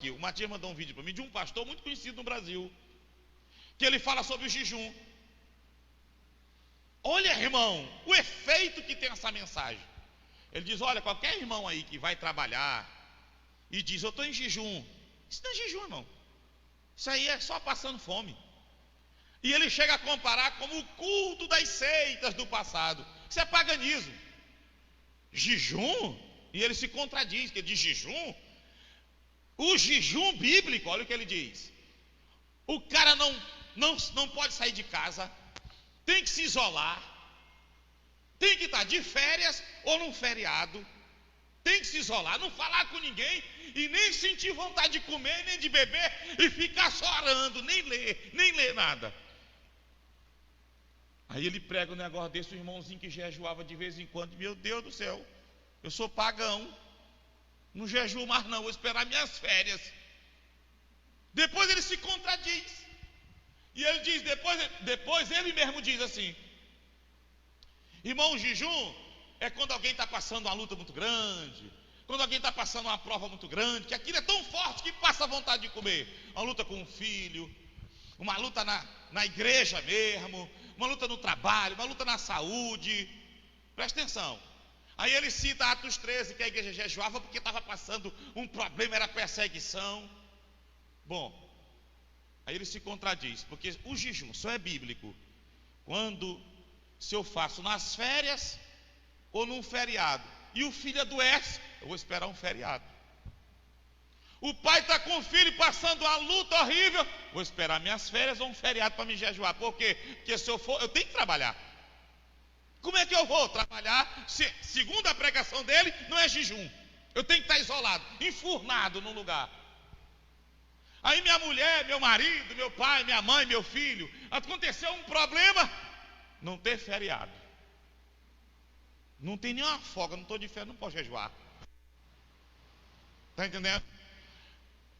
O Matias mandou um vídeo para mim de um pastor muito conhecido no Brasil, que ele fala sobre o jejum. Olha, irmão, o efeito que tem essa mensagem. Ele diz, olha, qualquer irmão aí que vai trabalhar e diz, eu estou em jejum, isso não é jejum, irmão. Isso aí é só passando fome. E ele chega a comparar como o culto das seitas do passado. Isso é paganismo. Jejum? E ele se contradiz, que ele diz jejum. O jejum bíblico, olha o que ele diz. O cara não pode sair de casa, tem que se isolar, tem que estar de férias ou num feriado, tem que se isolar, não falar com ninguém e nem sentir vontade de comer, nem de beber e ficar só orando, nem ler nada. Aí ele prega um negócio desse, um irmãozinho que jejuava de vez em quando, meu Deus do céu, eu sou pagão, não jejuo mais não, vou esperar minhas férias. Depois ele se contradiz. E ele diz, depois ele mesmo diz assim, irmão, o jejum é quando alguém está passando uma luta muito grande, quando alguém está passando uma prova muito grande, que aquilo é tão forte que passa a vontade de comer. Uma luta com um filho, uma luta na igreja mesmo, uma luta no trabalho, uma luta na saúde. Presta atenção. Aí ele cita Atos 13, que a igreja jejuava porque estava passando um problema, era perseguição. Bom, aí ele se contradiz, porque o jejum só é bíblico se eu faço nas férias ou num feriado. E o filho adoece, eu vou esperar um feriado. O pai está com o filho passando uma luta horrível, vou esperar minhas férias ou um feriado para me jejuar. Por quê? Porque se eu for, eu tenho que trabalhar. Como é que eu vou trabalhar se, segundo a pregação dele, não é jejum? Eu tenho que estar isolado, enfurnado num lugar. Aí minha mulher, meu marido, meu pai, minha mãe, meu filho, aconteceu um problema, não ter feriado. Não tem nenhuma folga, não estou de férias, não posso jejuar. Está entendendo?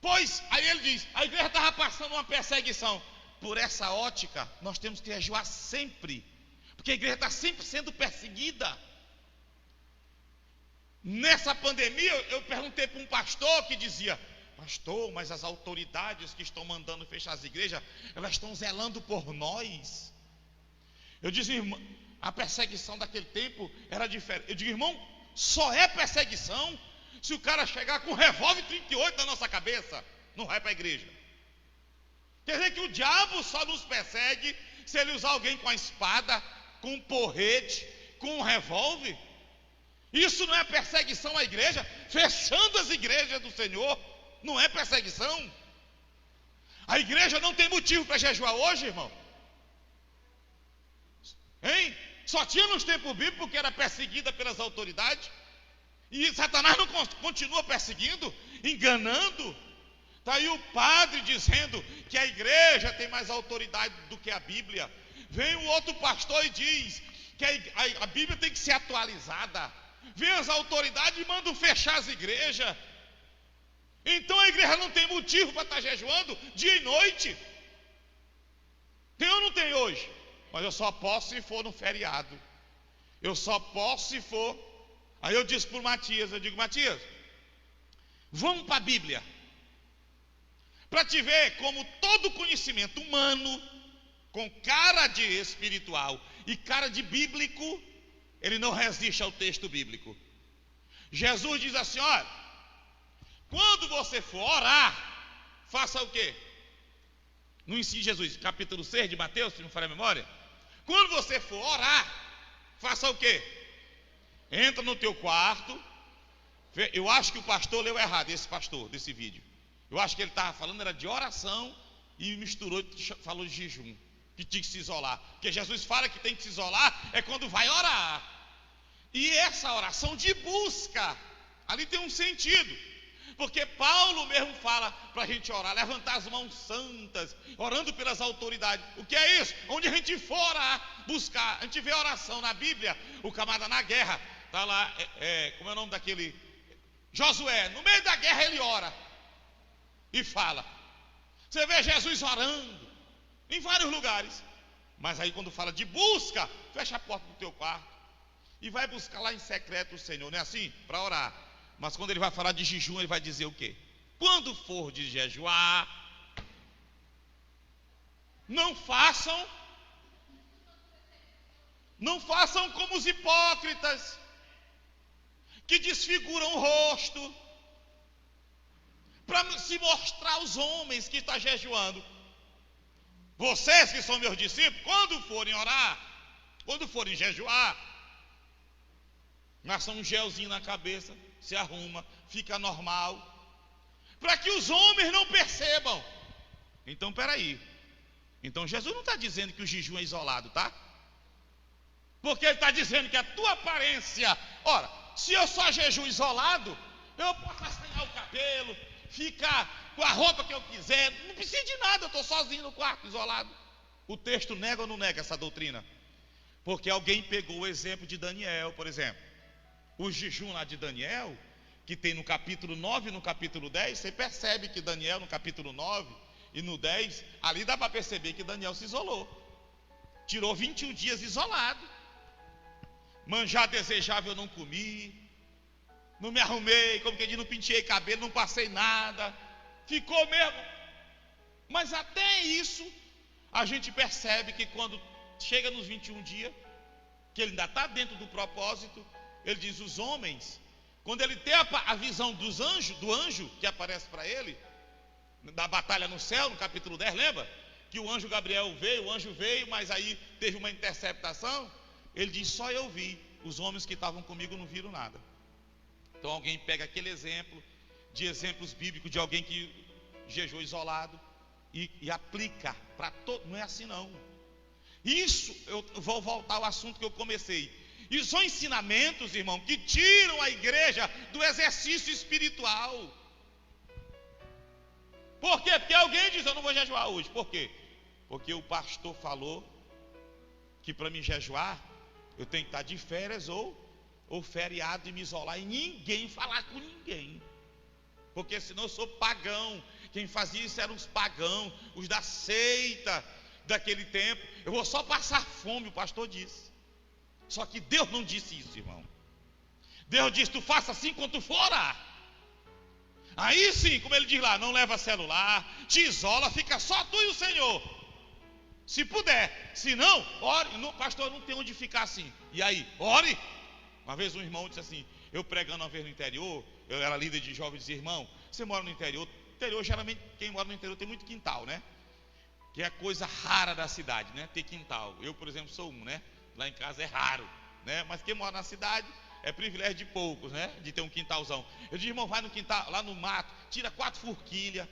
Pois, aí ele diz, a igreja estava passando uma perseguição. Por essa ótica, nós temos que jejuar sempre, porque a igreja está sempre sendo perseguida. Nessa pandemia, eu perguntei para um pastor que dizia, pastor, mas as autoridades que estão mandando fechar as igrejas, elas estão zelando por nós. Eu disse, irmão, a perseguição daquele tempo era diferente. Eu digo, irmão, só é perseguição se o cara chegar com um revólver 38 na nossa cabeça, não vai para a igreja. Quer dizer que o diabo só nos persegue se ele usar alguém com a espada, com um porrete, com um revólver. Isso não é perseguição à igreja, fechando as igrejas do Senhor, não é perseguição. A igreja não tem motivo para jejuar hoje, irmão. Hein? Só tinha nos tempos bíblicos porque era perseguida pelas autoridades. E Satanás não continua perseguindo, enganando. Está aí o padre dizendo que a igreja tem mais autoridade do que a Bíblia. Vem um outro pastor e diz que a Bíblia tem que ser atualizada. Vem as autoridades e mandam fechar as igrejas. Então a igreja não tem motivo para estar jejuando dia e noite. Tem ou não tem hoje? Mas eu só posso se for no feriado. Eu só posso se for. Aí eu disse para o Matias, eu digo, Matias, vamos para a Bíblia, para te ver como todo conhecimento humano, com cara de espiritual e cara de bíblico, ele não resiste ao texto bíblico. Jesus diz assim, olha, quando você for orar, faça o quê? No ensino de Jesus, capítulo 6 de Mateus, se não falha a memória. Quando você for orar, faça o quê? Entra no teu quarto. Eu acho que o pastor leu errado, esse pastor, desse vídeo. Eu acho que ele estava falando, era de oração, e misturou, falou de jejum, que tinha que se isolar. Porque Jesus fala que tem que se isolar, é quando vai orar. E essa oração de busca, ali tem um sentido. Porque Paulo mesmo fala para a gente orar, levantar as mãos santas, orando pelas autoridades. O que é isso? Onde a gente for orar, buscar. A gente vê oração na Bíblia, o camarada na guerra, está lá, como é o nome daquele? Josué, no meio da guerra ele ora e fala. Você vê Jesus orando em vários lugares. Mas aí quando fala de busca, fecha a porta do teu quarto e vai buscar lá em secreto o Senhor, não é assim? Para orar. Mas quando ele vai falar de jejum, ele vai dizer o quê? quando for de jejuar, não façam como os hipócritas, que desfiguram o rosto, para se mostrar aos homens que está jejuando. Vocês que são meus discípulos, quando forem orar, quando forem jejuar, gasta um gelzinho na cabeça, se arruma, fica normal, para que os homens não percebam. Então, peraí. Então, Jesus não está dizendo que o jejum é isolado, tá? Porque ele está dizendo que a tua aparência... Ora, se eu só jejum isolado, eu posso assanhar o cabelo, ficar com a roupa que eu quiser, não precisa de nada, eu estou sozinho no quarto, isolado. O texto nega ou não nega essa doutrina? Porque alguém pegou o exemplo de Daniel, por exemplo. O jejum lá de Daniel, que tem no capítulo 9 e no capítulo 10, você percebe que Daniel no capítulo 9 e no 10, ali dá para perceber que Daniel se isolou. Tirou 21 dias isolado. Manjar desejável eu não comi, não me arrumei, como que diz, não penteei cabelo, não passei nada, ficou mesmo. Mas até isso, a gente percebe que quando chega nos 21 dias, que ele ainda está dentro do propósito, ele diz, os homens, quando ele tem a visão do anjo que aparece para ele, da batalha no céu, no capítulo 10, lembra? Que o anjo Gabriel veio, o anjo veio, mas aí teve uma interceptação. Ele diz, só eu vi, os homens que estavam comigo não viram nada. Então alguém pega aquele exemplo, de exemplos bíblicos, de alguém que jejuou isolado, e aplica para todo, não é assim não. Isso, eu vou voltar ao assunto que eu comecei. E são ensinamentos, irmão, que tiram a igreja do exercício espiritual. Por quê? Porque alguém diz, eu não vou jejuar hoje. Por quê? Porque o pastor falou que para me jejuar, eu tenho que estar de férias ou feriado e me isolar e ninguém falar com ninguém. Porque senão eu sou pagão. Quem fazia isso eram os pagãos, os da seita daquele tempo. Eu vou só passar fome, o pastor disse. Só que Deus não disse isso, irmão. Deus disse, tu faça assim quando tu for orar. Aí sim, como ele diz lá, não leva celular, te isola, fica só tu e o Senhor. Se puder, se não, ore. Não, pastor, não tem onde ficar assim. E aí, ore. Uma vez um irmão disse assim, eu pregando uma vez no interior, eu era líder de jovens, dizia, irmão, você mora no interior? Interior, geralmente, quem mora no interior tem muito quintal, né? Que é a coisa rara da cidade, né? Ter quintal. Eu, por exemplo, sou um, né? Lá em casa é raro, né? Mas quem mora na cidade é privilégio de poucos, né? De ter um quintalzão. Eu digo, irmão, vai no quintal, lá no mato, tira 4 forquilhas,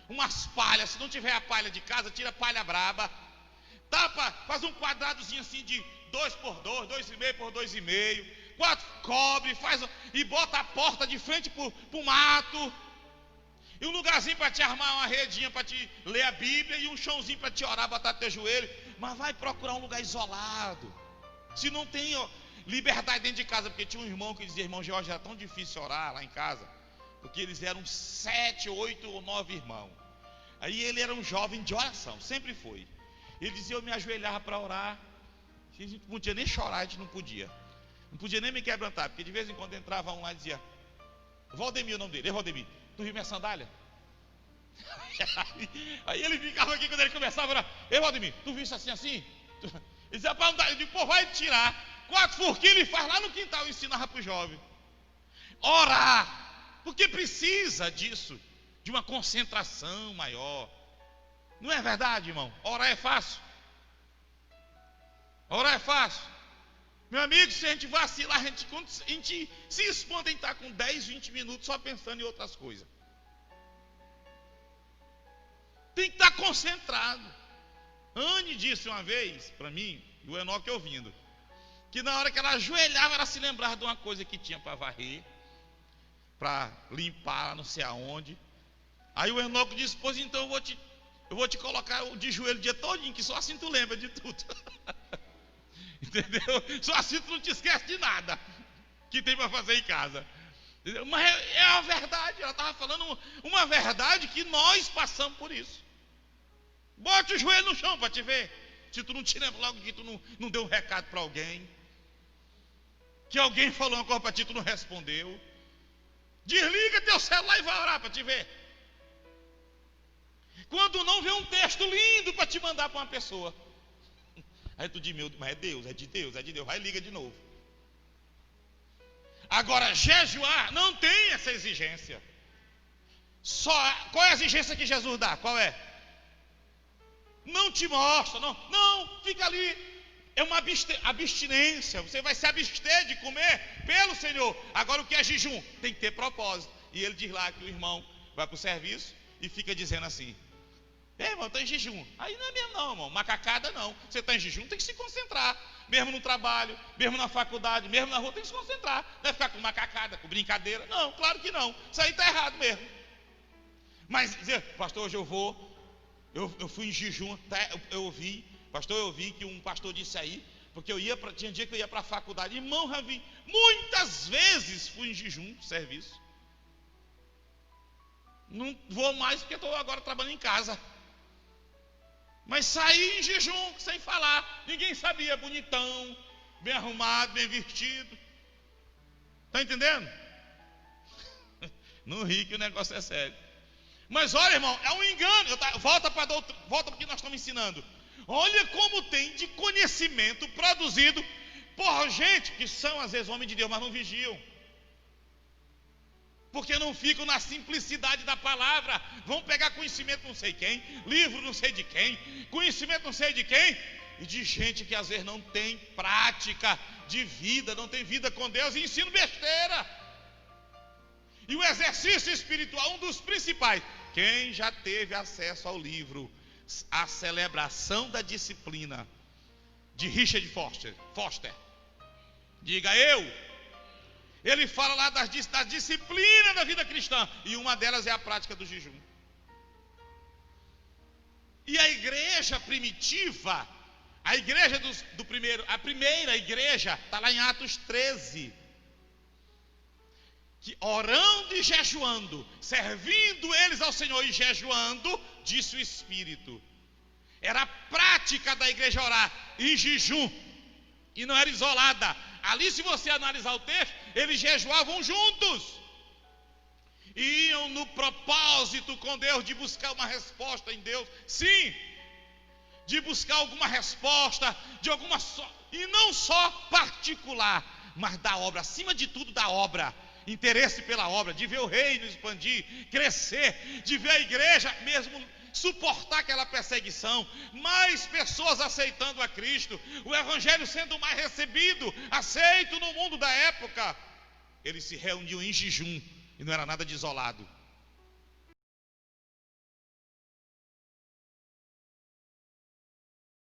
umas palhas, se não tiver a palha de casa, tira palha braba, tapa, faz um quadradozinho assim de 2x2, 2,5 por 2,5, 4, cobre, faz e bota a porta de frente pro mato, e um lugarzinho para te armar uma redinha para te ler a Bíblia, e um chãozinho para te orar, botar teu joelho, mas vai procurar um lugar isolado. Se não tem liberdade dentro de casa, porque tinha um irmão que dizia, irmão Jorge, era tão difícil orar lá em casa, porque eles eram 7, 8 ou 9 irmãos. Aí ele era um jovem de oração, sempre foi. Ele dizia, eu me ajoelhava para orar, a gente não podia nem chorar, a gente não podia nem me quebrantar, porque de vez em quando entrava um lá e dizia, Valdemir, o nome dele, Valdemir, tu viu minha sandália? Aí ele ficava aqui quando ele começava a orar, Valdemir, tu viu isso assim? Ele dizia, para não dar, eu digo, pô, vai tirar 4 forquilhas e faz lá no quintal, ensinava para o jovem. Orar, porque precisa disso, de uma concentração maior. Não é verdade, irmão? Orar é fácil. Orar é fácil. Meu amigo, se a gente vacilar, a gente se expõe em estar com 10, 20 minutos só pensando em outras coisas. Tem que estar concentrado. Anne disse uma vez para mim, e o Enoque ouvindo, que na hora que ela ajoelhava, ela se lembrava de uma coisa que tinha para varrer, para limpar, não sei aonde. Aí o Enoque disse, pois então eu vou te colocar de joelho o dia todinho, que só assim tu lembra de tudo. Entendeu? Só assim tu não te esquece de nada que tem para fazer em casa. Entendeu? Mas é a verdade, ela estava falando uma verdade que nós passamos por isso. Bote o joelho no chão para te ver. Se tu não te lembra logo que tu não deu um recado para alguém, que alguém falou uma coisa para ti, tu não respondeu. Desliga teu celular e vai orar para te ver. Quando não, vê um texto lindo para te mandar para uma pessoa. Aí tu diz, meu, mas é Deus, é de Deus, é de Deus. Vai e liga de novo. Agora, jejuar não tem essa exigência. Qual é a exigência que Jesus dá? Qual é? Não te mostra, não, fica ali. É uma abstinência. Você vai se abster de comer pelo Senhor. Agora, o que é jejum? Tem que ter propósito. E ele diz lá que o irmão vai para o serviço e fica dizendo assim: irmão, está em jejum. Aí não é mesmo não, irmão, macacada não. Você está em jejum, tem que se concentrar. Mesmo no trabalho, mesmo na faculdade, mesmo na rua, tem que se concentrar. Não é ficar com macacada, com brincadeira. Não, claro que não. Isso aí está errado mesmo. Mas dizer, pastor, hoje eu fui em jejum, tá? Eu ouvi que um pastor disse aí, porque tinha dia que eu ia para a faculdade. Irmão Ravi, muitas vezes fui em jejum, serviço. Não vou mais porque estou agora trabalhando em casa. Mas saí em jejum, sem falar. Ninguém sabia, bonitão, bem arrumado, bem vestido. Está entendendo? Não ri que o negócio é sério. Mas olha, irmão, é um engano. Volta para o que nós estamos ensinando. Olha como tem de conhecimento produzido por gente que são às vezes homens de Deus, mas não vigiam. Porque não ficam na simplicidade da palavra. Vão pegar conhecimento não sei quem, livro não sei de quem, conhecimento não sei de quem, e de gente que às vezes não tem prática de vida, não tem vida com Deus e ensina besteira. E o exercício espiritual, um dos principais. Quem já teve acesso ao livro A Celebração da Disciplina, de Richard Foster, diga eu. Ele fala lá da disciplina da vida cristã, e uma delas é a prática do jejum. E a igreja primitiva, a igreja a primeira igreja, está lá em Atos 13, que orando e jejuando, servindo eles ao Senhor e jejuando, disse o Espírito. Era a prática da igreja orar em jejum, e não era isolada. Ali, se você analisar o texto, eles jejuavam juntos, iam no propósito com Deus de buscar uma resposta em Deus. Sim, de buscar alguma resposta, e não só particular, mas da obra, acima de tudo da obra. Interesse pela obra, de ver o reino expandir, crescer, de ver a igreja mesmo suportar aquela perseguição, mais pessoas aceitando a Cristo, o evangelho sendo mais recebido, aceito no mundo da época. Eles se reuniam em jejum, e não era nada de isolado.